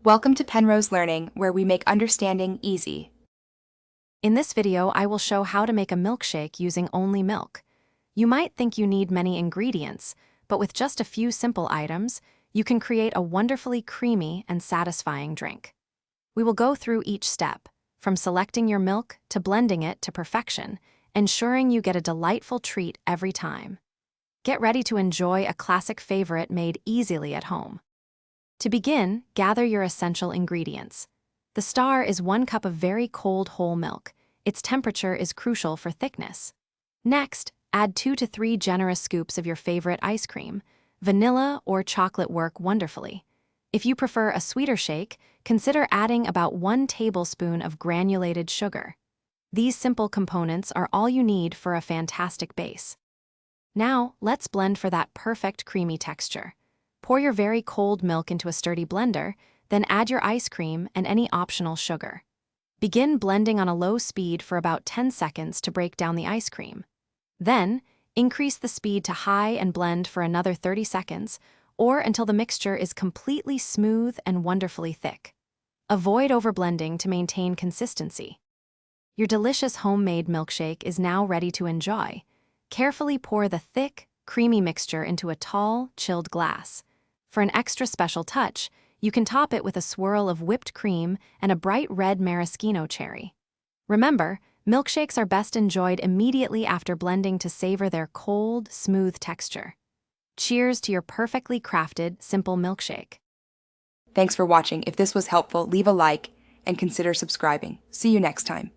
Welcome to Penrose Learning, where we make understanding easy. In this video, I will show how to make a milkshake using only milk. You might think you need many ingredients, but with just a few simple items, you can create a wonderfully creamy and satisfying drink. We will go through each step, from selecting your milk to blending it to perfection, ensuring you get a delightful treat every time. Get ready to enjoy a classic favorite made easily at home. To begin, gather your essential ingredients. The star is 1 cup of very cold whole milk. Its temperature is crucial for thickness. Next, add 2 to 3 generous scoops of your favorite ice cream. Vanilla or chocolate work wonderfully. If you prefer a sweeter shake, consider adding about 1 tablespoon of granulated sugar. These simple components are all you need for a fantastic base. Now, let's blend for that perfect creamy texture. Pour your very cold milk into a sturdy blender, then add your ice cream and any optional sugar. Begin blending on a low speed for about 10 seconds to break down the ice cream. Then, increase the speed to high and blend for another 30 seconds, or until the mixture is completely smooth and wonderfully thick. Avoid overblending to maintain consistency. Your delicious homemade milkshake is now ready to enjoy. Carefully pour the thick, creamy mixture into a tall, chilled glass. For an extra special touch, you can top it with a swirl of whipped cream and a bright red maraschino cherry. Remember, milkshakes are best enjoyed immediately after blending to savor their cold, smooth texture. Cheers to your perfectly crafted, simple milkshake. Thanks for watching. If this was helpful, leave a like and consider subscribing. See you next time.